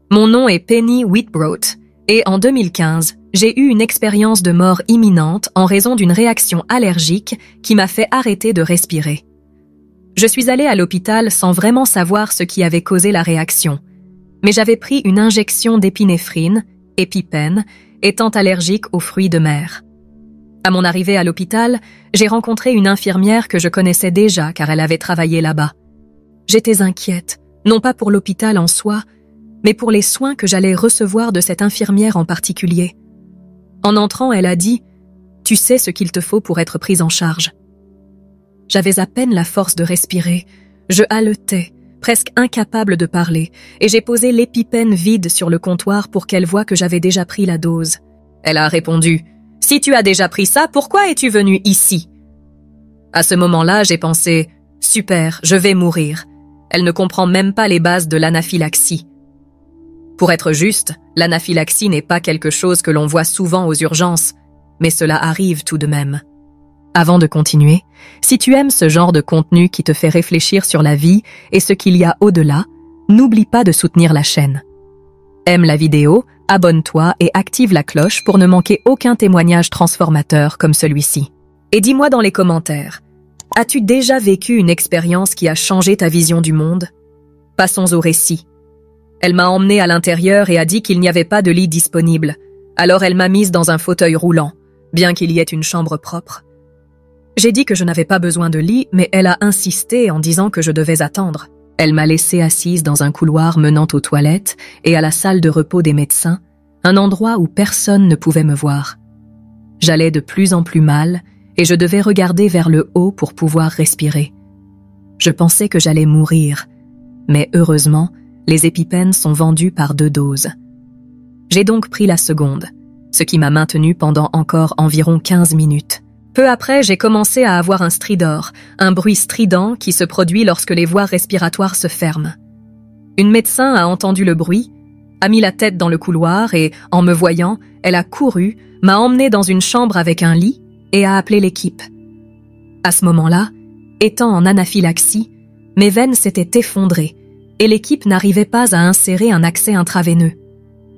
Mon nom est Penny Whitbroad et en 2015, j'ai eu une expérience de mort imminente en raison d'une réaction allergique qui m'a fait arrêter de respirer. Je suis allée à l'hôpital sans vraiment savoir ce qui avait causé la réaction, mais j'avais pris une injection d'épinéphrine, EpiPen, étant allergique aux fruits de mer. À mon arrivée à l'hôpital, j'ai rencontré une infirmière que je connaissais déjà car elle avait travaillé là-bas. J'étais inquiète, non pas pour l'hôpital en soi, mais pour les soins que j'allais recevoir de cette infirmière en particulier. En entrant, elle a dit « Tu sais ce qu'il te faut pour être prise en charge ». J'avais à peine la force de respirer, je haletais, presque incapable de parler, et j'ai posé l'EpiPen vide sur le comptoir pour qu'elle voie que j'avais déjà pris la dose. Elle a répondu « Si tu as déjà pris ça, pourquoi es-tu venue ici ?» À ce moment-là, j'ai pensé « Super, je vais mourir. Elle ne comprend même pas les bases de l'anaphylaxie. » Pour être juste, l'anaphylaxie n'est pas quelque chose que l'on voit souvent aux urgences, mais cela arrive tout de même. Avant de continuer, si tu aimes ce genre de contenu qui te fait réfléchir sur la vie et ce qu'il y a au-delà, n'oublie pas de soutenir la chaîne. Aime la vidéo, abonne-toi et active la cloche pour ne manquer aucun témoignage transformateur comme celui-ci. Et dis-moi dans les commentaires, as-tu déjà vécu une expérience qui a changé ta vision du monde? Passons au récit. Elle m'a emmenée à l'intérieur et a dit qu'il n'y avait pas de lit disponible. Alors elle m'a mise dans un fauteuil roulant, bien qu'il y ait une chambre propre. J'ai dit que je n'avais pas besoin de lit, mais elle a insisté en disant que je devais attendre. Elle m'a laissée assise dans un couloir menant aux toilettes et à la salle de repos des médecins, un endroit où personne ne pouvait me voir. J'allais de plus en plus mal et je devais regarder vers le haut pour pouvoir respirer. Je pensais que j'allais mourir, mais heureusement, les EpiPen sont vendus par 2 doses. J'ai donc pris la seconde, ce qui m'a maintenue pendant encore environ 15 minutes. Peu après, j'ai commencé à avoir un stridor, un bruit strident qui se produit lorsque les voies respiratoires se ferment. Une médecin a entendu le bruit, a mis la tête dans le couloir et, en me voyant, elle a couru, m'a emmenée dans une chambre avec un lit et a appelé l'équipe. À ce moment-là, étant en anaphylaxie, mes veines s'étaient effondrées et l'équipe n'arrivait pas à insérer un accès intraveineux.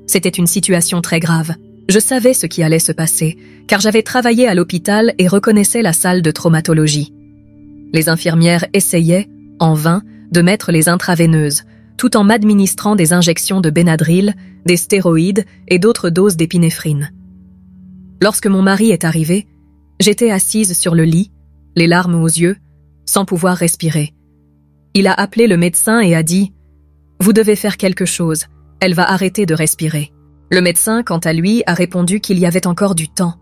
C'était une situation très grave. Je savais ce qui allait se passer, car j'avais travaillé à l'hôpital et reconnaissais la salle de traumatologie. Les infirmières essayaient, en vain, de mettre les intraveineuses, tout en m'administrant des injections de Benadryl, des stéroïdes et d'autres doses d'épinéphrine. Lorsque mon mari est arrivé, j'étais assise sur le lit, les larmes aux yeux, sans pouvoir respirer. Il a appelé le médecin et a dit « Vous devez faire quelque chose, elle va arrêter de respirer ». Le médecin, quant à lui, a répondu qu'il y avait encore du temps.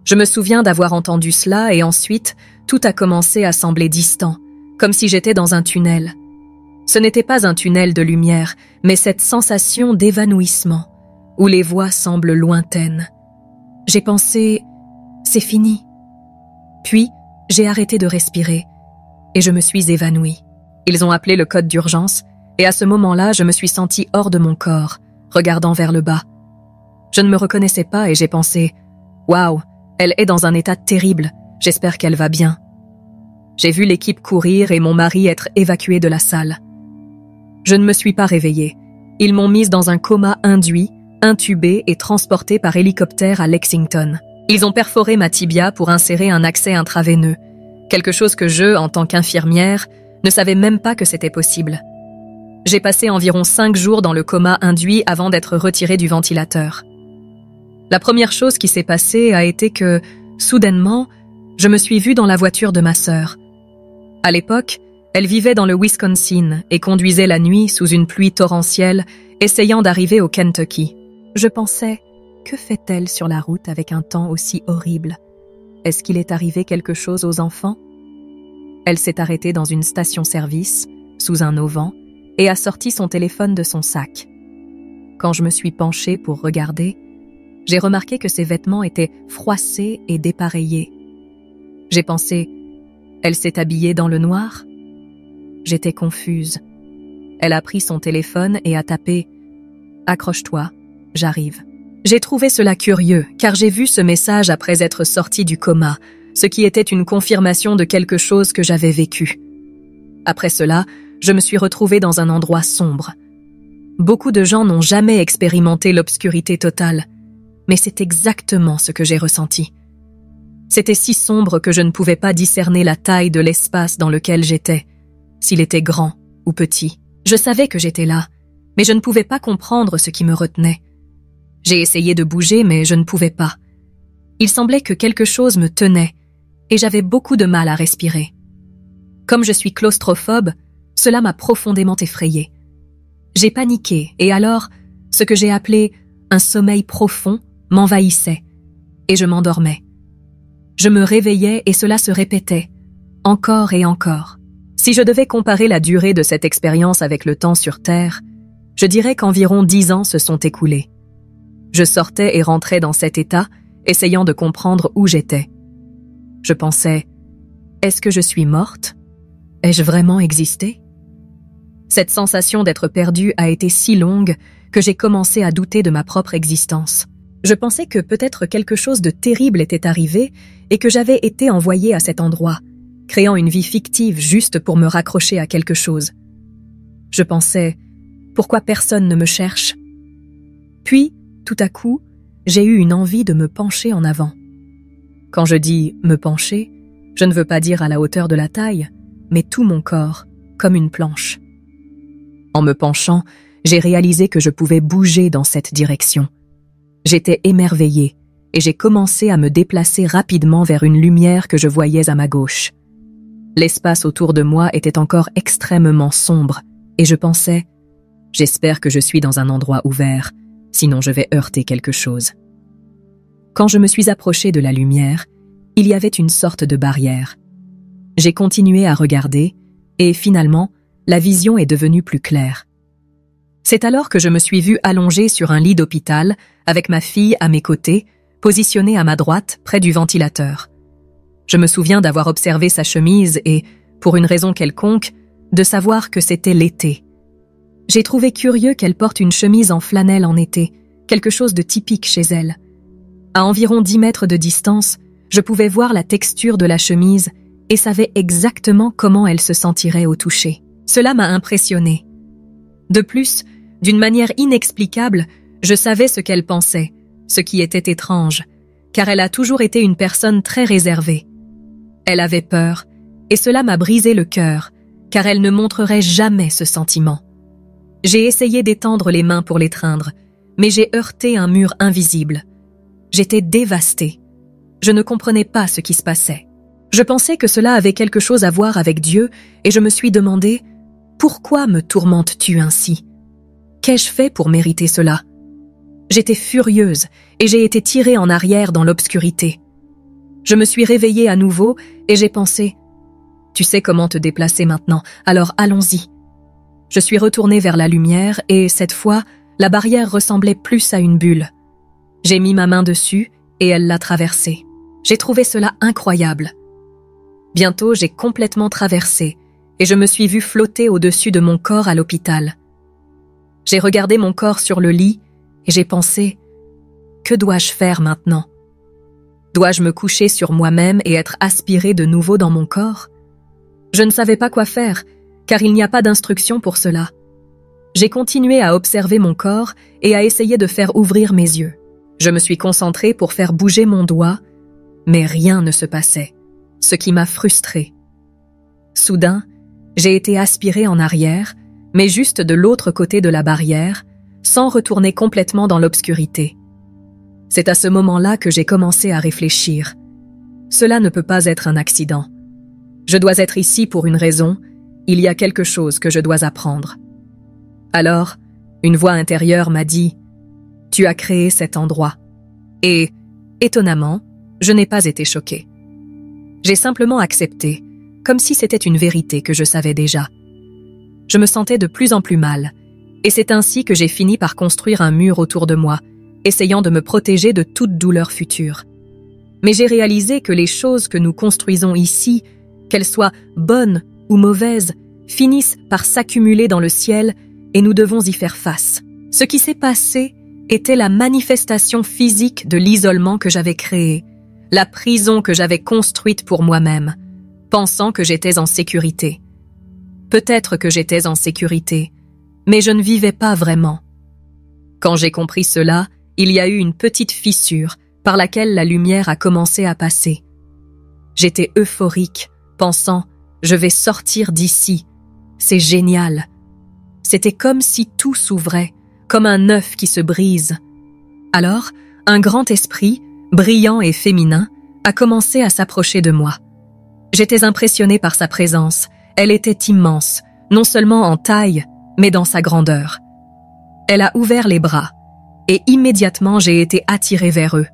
Je me souviens d'avoir entendu cela et ensuite, tout a commencé à sembler distant, comme si j'étais dans un tunnel. Ce n'était pas un tunnel de lumière, mais cette sensation d'évanouissement, où les voix semblent lointaines. J'ai pensé « c'est fini ». Puis, j'ai arrêté de respirer et je me suis évanouie. Ils ont appelé le code d'urgence et à ce moment-là, je me suis sentie hors de mon corps, regardant vers le bas. Je ne me reconnaissais pas et j'ai pensé « Waouh, elle est dans un état terrible, j'espère qu'elle va bien ». J'ai vu l'équipe courir et mon mari être évacué de la salle. Je ne me suis pas réveillée. Ils m'ont mise dans un coma induit, intubée et transportée par hélicoptère à Lexington. Ils ont perforé ma tibia pour insérer un accès intraveineux, quelque chose que je, en tant qu'infirmière, ne savais même pas que c'était possible. J'ai passé environ 5 jours dans le coma induit avant d'être retirée du ventilateur. La première chose qui s'est passée a été que, soudainement, je me suis vue dans la voiture de ma sœur. À l'époque, elle vivait dans le Wisconsin et conduisait la nuit sous une pluie torrentielle, essayant d'arriver au Kentucky. Je pensais, que fait-elle sur la route avec un temps aussi horrible? Est-ce qu'il est arrivé quelque chose aux enfants? Elle s'est arrêtée dans une station-service, sous un auvent, et a sorti son téléphone de son sac. Quand je me suis penchée pour regarder, j'ai remarqué que ses vêtements étaient froissés et dépareillés. J'ai pensé, elle s'est habillée dans le noir? J'étais confuse. Elle a pris son téléphone et a tapé « Accroche-toi, j'arrive ». J'ai trouvé cela curieux, car j'ai vu ce message après être sortie du coma, ce qui était une confirmation de quelque chose que j'avais vécu. Après cela, je me suis retrouvée dans un endroit sombre. Beaucoup de gens n'ont jamais expérimenté l'obscurité totale, mais c'est exactement ce que j'ai ressenti. C'était si sombre que je ne pouvais pas discerner la taille de l'espace dans lequel j'étais, s'il était grand ou petit. Je savais que j'étais là, mais je ne pouvais pas comprendre ce qui me retenait. J'ai essayé de bouger, mais je ne pouvais pas. Il semblait que quelque chose me tenait, et j'avais beaucoup de mal à respirer. Comme je suis claustrophobe, cela m'a profondément effrayée. J'ai paniqué, et alors, ce que j'ai appelé un sommeil profond m'envahissait, et je m'endormais. Je me réveillais et cela se répétait, encore et encore. Si je devais comparer la durée de cette expérience avec le temps sur Terre, je dirais qu'environ 10 ans se sont écoulés. Je sortais et rentrais dans cet état, essayant de comprendre où j'étais. Je pensais, est-ce que je suis morte? Ai-je vraiment existé? Cette sensation d'être perdue a été si longue que j'ai commencé à douter de ma propre existence. Je pensais que peut-être quelque chose de terrible était arrivé et que j'avais été envoyée à cet endroit, créant une vie fictive juste pour me raccrocher à quelque chose. Je pensais, pourquoi personne ne me cherche? Puis, tout à coup, j'ai eu une envie de me pencher en avant. Quand je dis « me pencher », je ne veux pas dire à la hauteur de la taille, mais tout mon corps, comme une planche. En me penchant, j'ai réalisé que je pouvais bouger dans cette direction. J'étais émerveillée et j'ai commencé à me déplacer rapidement vers une lumière que je voyais à ma gauche. L'espace autour de moi était encore extrêmement sombre et je pensais « j'espère que je suis dans un endroit ouvert, sinon je vais heurter quelque chose ». Quand je me suis approchée de la lumière, il y avait une sorte de barrière. J'ai continué à regarder et finalement, la vision est devenue plus claire. C'est alors que je me suis vue allongée sur un lit d'hôpital avec ma fille à mes côtés, positionnée à ma droite près du ventilateur. Je me souviens d'avoir observé sa chemise et, pour une raison quelconque, de savoir que c'était l'été. J'ai trouvé curieux qu'elle porte une chemise en flanelle en été, quelque chose de typique chez elle. À environ 10 mètres de distance, je pouvais voir la texture de la chemise et savais exactement comment elle se sentirait au toucher. Cela m'a impressionnée. De plus, d'une manière inexplicable, je savais ce qu'elle pensait, ce qui était étrange, car elle a toujours été une personne très réservée. Elle avait peur, et cela m'a brisé le cœur, car elle ne montrerait jamais ce sentiment. J'ai essayé d'étendre les mains pour l'étreindre, mais j'ai heurté un mur invisible. J'étais dévastée. Je ne comprenais pas ce qui se passait. Je pensais que cela avait quelque chose à voir avec Dieu, et je me suis demandé « Pourquoi me tourmentes-tu ainsi? Qu'ai-je fait pour mériter cela ?» J'étais furieuse, et j'ai été tirée en arrière dans l'obscurité. Je me suis réveillée à nouveau, et j'ai pensé « Tu sais comment te déplacer maintenant, alors allons-y. » Je suis retournée vers la lumière, et cette fois, la barrière ressemblait plus à une bulle. J'ai mis ma main dessus, et elle l'a traversée. J'ai trouvé cela incroyable. Bientôt, j'ai complètement traversé, et je me suis vue flotter au-dessus de mon corps à l'hôpital. J'ai regardé mon corps sur le lit, et j'ai pensé « Que dois-je faire maintenant? Dois-je me coucher sur moi-même et être aspirée de nouveau dans mon corps? » Je ne savais pas quoi faire, car il n'y a pas d'instruction pour cela. J'ai continué à observer mon corps et à essayer de faire ouvrir mes yeux. Je me suis concentrée pour faire bouger mon doigt, mais rien ne se passait, ce qui m'a frustrée. Soudain, j'ai été aspirée en arrière, mais juste de l'autre côté de la barrière, sans retourner complètement dans l'obscurité. C'est à ce moment-là que j'ai commencé à réfléchir. Cela ne peut pas être un accident. Je dois être ici pour une raison, il y a quelque chose que je dois apprendre. Alors, une voix intérieure m'a dit « Tu as créé cet endroit. » Et, étonnamment, je n'ai pas été choquée. J'ai simplement accepté, comme si c'était une vérité que je savais déjà. Je me sentais de plus en plus mal, et c'est ainsi que j'ai fini par construire un mur autour de moi, essayant de me protéger de toute douleur future. Mais j'ai réalisé que les choses que nous construisons ici, qu'elles soient bonnes ou mauvaises, finissent par s'accumuler dans le ciel et nous devons y faire face. Ce qui s'est passé était la manifestation physique de l'isolement que j'avais créé, la prison que j'avais construite pour moi-même, pensant que j'étais en sécurité. Peut-être que j'étais en sécurité, mais je ne vivais pas vraiment. Quand j'ai compris cela, il y a eu une petite fissure par laquelle la lumière a commencé à passer. J'étais euphorique, pensant « je vais sortir d'ici, c'est génial ». C'était comme si tout s'ouvrait, comme un œuf qui se brise. Alors, un grand esprit, brillant et féminin, a commencé à s'approcher de moi. J'étais impressionnée par sa présence. Elle était immense, non seulement en taille, mais dans sa grandeur. Elle a ouvert les bras, et immédiatement j'ai été attirée vers eux,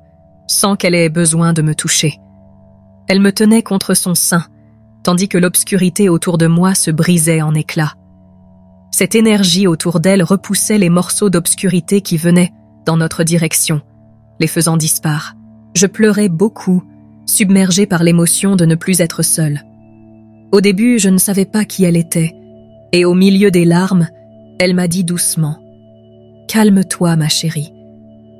sans qu'elle ait besoin de me toucher. Elle me tenait contre son sein, tandis que l'obscurité autour de moi se brisait en éclats. Cette énergie autour d'elle repoussait les morceaux d'obscurité qui venaient dans notre direction, les faisant disparaître. Je pleurais beaucoup, submergée par l'émotion de ne plus être seule. Au début, je ne savais pas qui elle était, et au milieu des larmes, elle m'a dit doucement « Calme-toi, ma chérie ».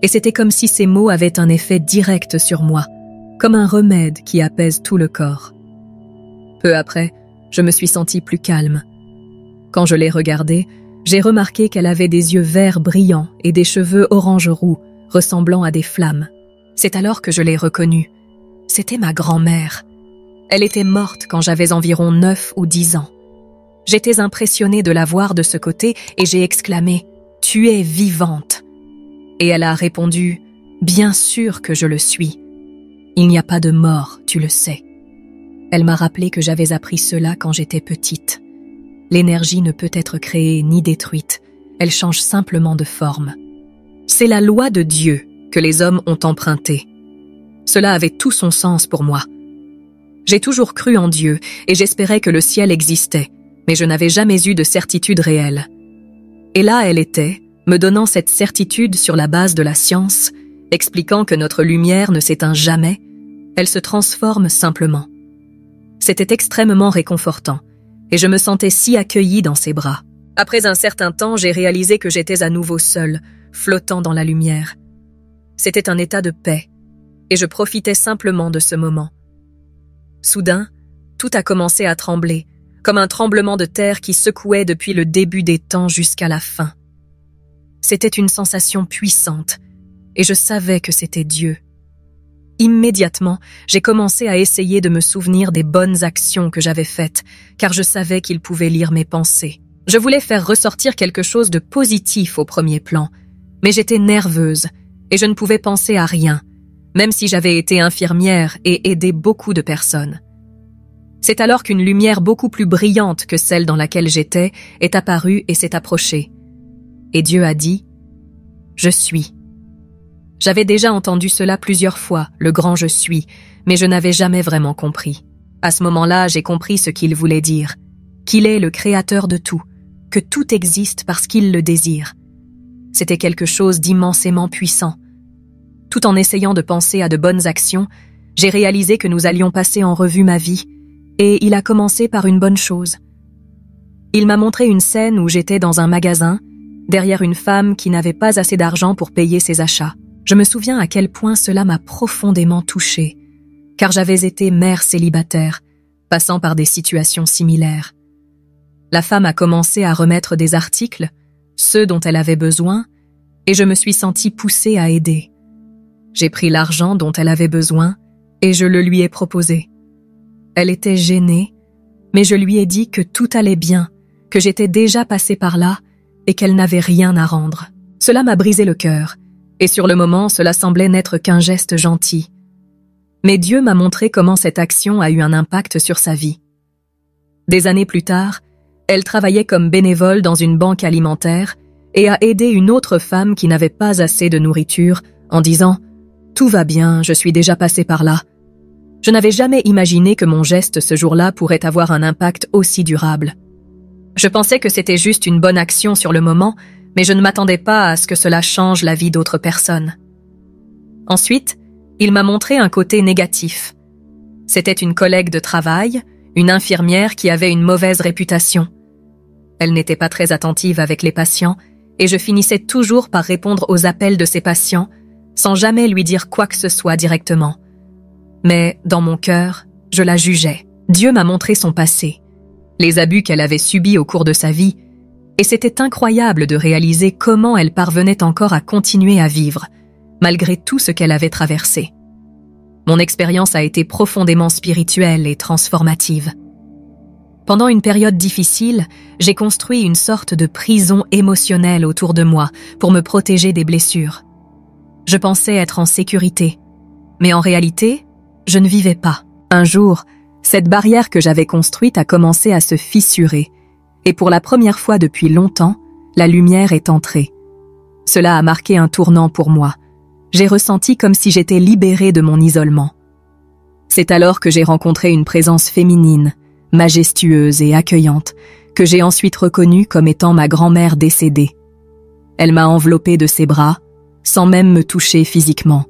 Et c'était comme si ces mots avaient un effet direct sur moi, comme un remède qui apaise tout le corps. Peu après, je me suis sentie plus calme. Quand je l'ai regardée, j'ai remarqué qu'elle avait des yeux verts brillants et des cheveux orange-roux, ressemblant à des flammes. C'est alors que je l'ai reconnue. C'était ma grand-mère. Elle était morte quand j'avais environ 9 ou 10 ans. J'étais impressionnée de la voir de ce côté et j'ai exclamé « Tu es vivante !» Et elle a répondu « Bien sûr que je le suis. Il n'y a pas de mort, tu le sais. » Elle m'a rappelé que j'avais appris cela quand j'étais petite. L'énergie ne peut être créée ni détruite, elle change simplement de forme. C'est la loi de Dieu que les hommes ont empruntée. Cela avait tout son sens pour moi. J'ai toujours cru en Dieu et j'espérais que le ciel existait, mais je n'avais jamais eu de certitude réelle. Et là elle était, me donnant cette certitude sur la base de la science, expliquant que notre lumière ne s'éteint jamais, elle se transforme simplement. C'était extrêmement réconfortant, et je me sentais si accueillie dans ses bras. Après un certain temps, j'ai réalisé que j'étais à nouveau seule, flottant dans la lumière. C'était un état de paix, et je profitais simplement de ce moment. Soudain, tout a commencé à trembler, comme un tremblement de terre qui secouait depuis le début des temps jusqu'à la fin. C'était une sensation puissante, et je savais que c'était Dieu. Immédiatement, j'ai commencé à essayer de me souvenir des bonnes actions que j'avais faites, car je savais qu'il pouvait lire mes pensées. Je voulais faire ressortir quelque chose de positif au premier plan, mais j'étais nerveuse, et je ne pouvais penser à rien, même si j'avais été infirmière et aidé beaucoup de personnes. C'est alors qu'une lumière beaucoup plus brillante que celle dans laquelle j'étais est apparue et s'est approchée. Et Dieu a dit « Je suis ». J'avais déjà entendu cela plusieurs fois, le grand « je suis », mais je n'avais jamais vraiment compris. À ce moment-là, j'ai compris ce qu'il voulait dire, qu'il est le créateur de tout, que tout existe parce qu'il le désire. C'était quelque chose d'immensément puissant. Tout en essayant de penser à de bonnes actions, j'ai réalisé que nous allions passer en revue ma vie, et il a commencé par une bonne chose. Il m'a montré une scène où j'étais dans un magasin, derrière une femme qui n'avait pas assez d'argent pour payer ses achats. Je me souviens à quel point cela m'a profondément touchée, car j'avais été mère célibataire, passant par des situations similaires. La femme a commencé à remettre des articles, ceux dont elle avait besoin, et je me suis sentie poussée à aider. J'ai pris l'argent dont elle avait besoin et je le lui ai proposé. Elle était gênée, mais je lui ai dit que tout allait bien, que j'étais déjà passée par là et qu'elle n'avait rien à rendre. Cela m'a brisé le cœur, et sur le moment, cela semblait n'être qu'un geste gentil. Mais Dieu m'a montré comment cette action a eu un impact sur sa vie. Des années plus tard, elle travaillait comme bénévole dans une banque alimentaire et a aidé une autre femme qui n'avait pas assez de nourriture en disant « Tout va bien, je suis déjà passée par là ». Je n'avais jamais imaginé que mon geste ce jour-là pourrait avoir un impact aussi durable. Je pensais que c'était juste une bonne action sur le moment, mais je ne m'attendais pas à ce que cela change la vie d'autres personnes. Ensuite, il m'a montré un côté négatif. C'était une collègue de travail, une infirmière qui avait une mauvaise réputation. Elle n'était pas très attentive avec les patients, et je finissais toujours par répondre aux appels de ces patients, sans jamais lui dire quoi que ce soit directement. Mais, dans mon cœur, je la jugeais. Dieu m'a montré son passé, les abus qu'elle avait subis au cours de sa vie, Et c'était incroyable de réaliser comment elle parvenait encore à continuer à vivre, malgré tout ce qu'elle avait traversé. Mon expérience a été profondément spirituelle et transformative. Pendant une période difficile, j'ai construit une sorte de prison émotionnelle autour de moi pour me protéger des blessures. Je pensais être en sécurité, mais en réalité, je ne vivais pas. Un jour, cette barrière que j'avais construite a commencé à se fissurer, et pour la première fois depuis longtemps, la lumière est entrée. Cela a marqué un tournant pour moi. J'ai ressenti comme si j'étais libérée de mon isolement. C'est alors que j'ai rencontré une présence féminine, majestueuse et accueillante, que j'ai ensuite reconnue comme étant ma grand-mère décédée. Elle m'a enveloppée de ses bras, sans même me toucher physiquement,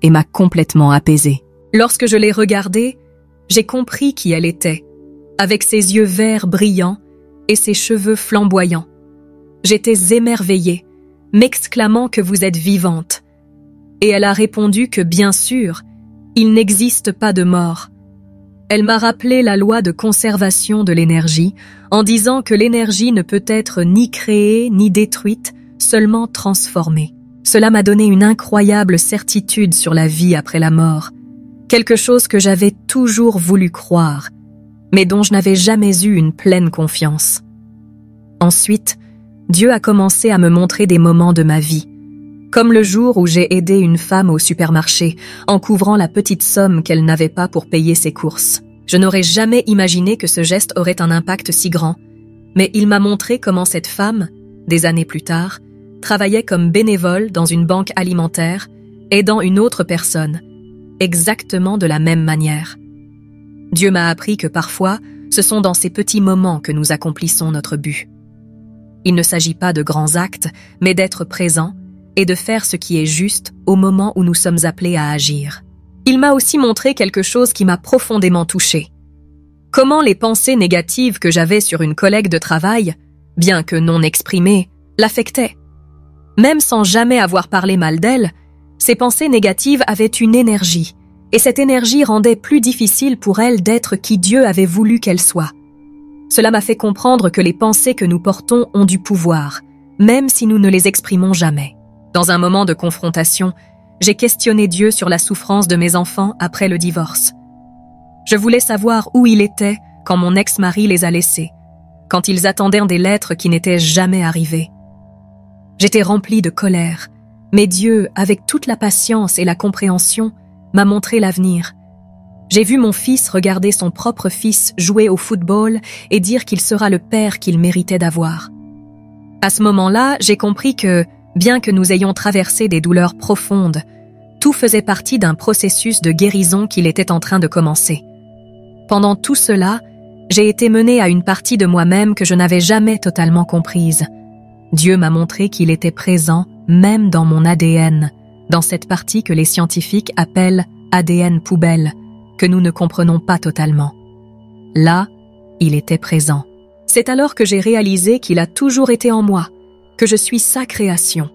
et m'a complètement apaisée. Lorsque je l'ai regardée, j'ai compris qui elle était, avec ses yeux verts brillants et ses cheveux flamboyants. J'étais émerveillée, m'exclamant que vous êtes vivante. Et elle a répondu que bien sûr, il n'existe pas de mort. Elle m'a rappelé la loi de conservation de l'énergie en disant que l'énergie ne peut être ni créée ni détruite, seulement transformée. Cela m'a donné une incroyable certitude sur la vie après la mort, quelque chose que j'avais toujours voulu croire, mais dont je n'avais jamais eu une pleine confiance. Ensuite, Dieu a commencé à me montrer des moments de ma vie, comme le jour où j'ai aidé une femme au supermarché en couvrant la petite somme qu'elle n'avait pas pour payer ses courses. Je n'aurais jamais imaginé que ce geste aurait un impact si grand, mais il m'a montré comment cette femme, des années plus tard, travaillait comme bénévole dans une banque alimentaire, aidant une autre personne, exactement de la même manière. Dieu m'a appris que parfois, ce sont dans ces petits moments que nous accomplissons notre but. Il ne s'agit pas de grands actes, mais d'être présent et de faire ce qui est juste au moment où nous sommes appelés à agir. Il m'a aussi montré quelque chose qui m'a profondément touchée. Comment les pensées négatives que j'avais sur une collègue de travail, bien que non exprimées, l'affectaient. Même sans jamais avoir parlé mal d'elle, ces pensées négatives avaient une énergie, et cette énergie rendait plus difficile pour elle d'être qui Dieu avait voulu qu'elle soit. Cela m'a fait comprendre que les pensées que nous portons ont du pouvoir, même si nous ne les exprimons jamais. Dans un moment de confrontation, j'ai questionné Dieu sur la souffrance de mes enfants après le divorce. Je voulais savoir où il était quand mon ex-mari les a laissés, quand ils attendaient des lettres qui n'étaient jamais arrivées. J'étais remplie de colère, mais Dieu, avec toute la patience et la compréhension, m'a montré l'avenir. J'ai vu mon fils regarder son propre fils jouer au football et dire qu'il sera le père qu'il méritait d'avoir. À ce moment-là, j'ai compris que, bien que nous ayons traversé des douleurs profondes, tout faisait partie d'un processus de guérison qu'il était en train de commencer. Pendant tout cela, j'ai été menée à une partie de moi-même que je n'avais jamais totalement comprise. Dieu m'a montré qu'il était présent même dans mon ADN, dans cette partie que les scientifiques appellent ADN poubelle, que nous ne comprenons pas totalement. Là, il était présent. C'est alors que j'ai réalisé qu'il a toujours été en moi, que je suis sa création.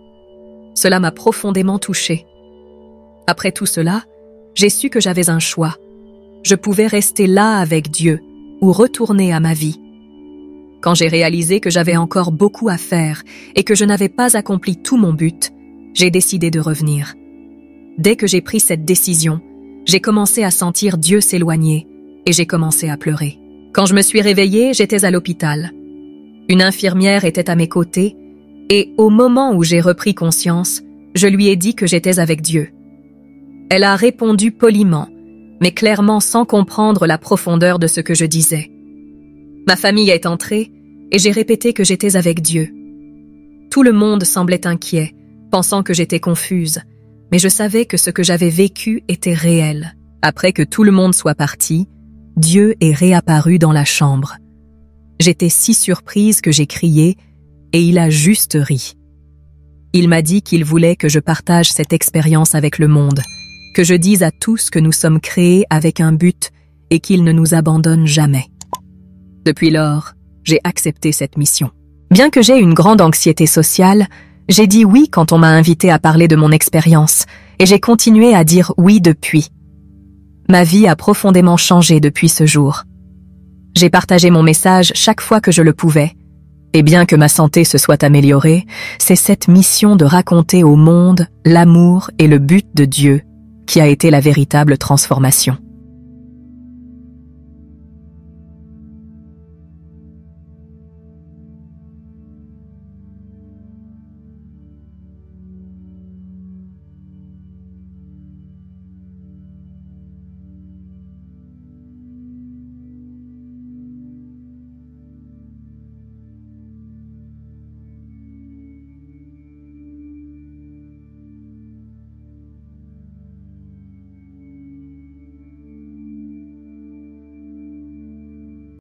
Cela m'a profondément touchée. Après tout cela, j'ai su que j'avais un choix. Je pouvais rester là avec Dieu ou retourner à ma vie. Quand j'ai réalisé que j'avais encore beaucoup à faire et que je n'avais pas accompli tout mon but, j'ai décidé de revenir. Dès que j'ai pris cette décision, j'ai commencé à sentir Dieu s'éloigner et j'ai commencé à pleurer. Quand je me suis réveillée, j'étais à l'hôpital. Une infirmière était à mes côtés et au moment où j'ai repris conscience, je lui ai dit que j'étais avec Dieu. Elle a répondu poliment, mais clairement sans comprendre la profondeur de ce que je disais. Ma famille est entrée et j'ai répété que j'étais avec Dieu. Tout le monde semblait inquiet, pensant que j'étais confuse, mais je savais que ce que j'avais vécu était réel. Après que tout le monde soit parti, Dieu est réapparu dans la chambre. J'étais si surprise que j'ai crié et il a juste ri. Il m'a dit qu'il voulait que je partage cette expérience avec le monde, que je dise à tous que nous sommes créés avec un but et qu'il ne nous abandonne jamais. Depuis lors, j'ai accepté cette mission. Bien que j'ai une grande anxiété sociale, j'ai dit oui quand on m'a invité à parler de mon expérience et j'ai continué à dire oui depuis. Ma vie a profondément changé depuis ce jour. J'ai partagé mon message chaque fois que je le pouvais, Et bien que ma santé se soit améliorée, c'est cette mission de raconter au monde l'amour et le but de Dieu qui a été la véritable transformation.